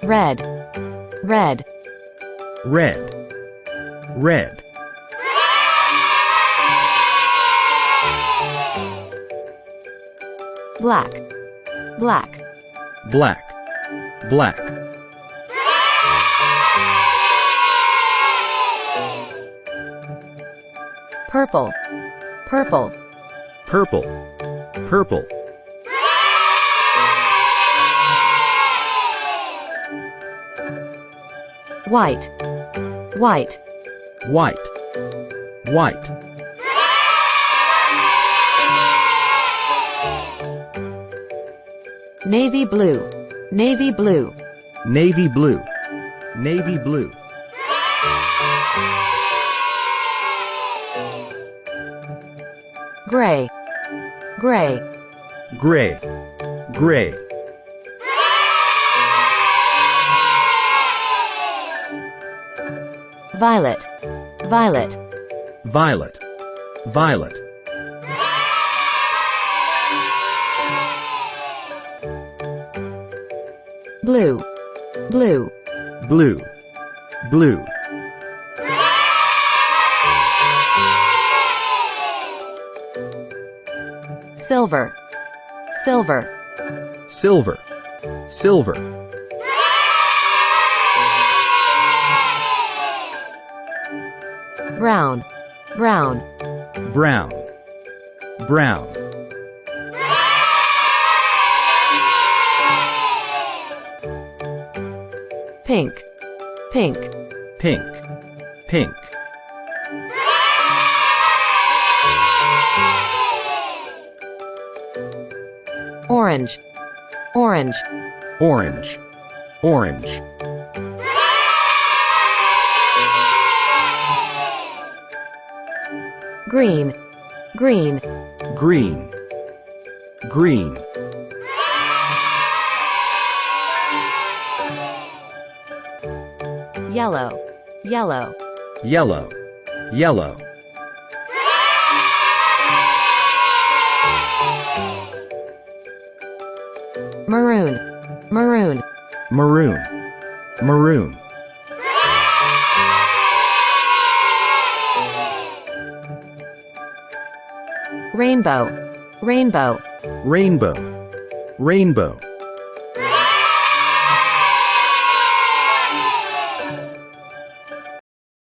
red, red, red, red, black, black, black, black, purple, purple, purple, purple, white, white, white, white, navy blue, navy blue, navy blue, navy blue, gray, gray, gray, gray, violet, violet, violet, violet, blue, blue, blue, blue, silver, silver, silver, silver, brown, brown, brown, brown, pink, pink, pink, pink, orange, orange, orange, orange, green, green, green, green, yellow, yellow, yellow, yellow, maroon, maroon, maroon, maroon, rainbow, rainbow, rainbow, rainbow,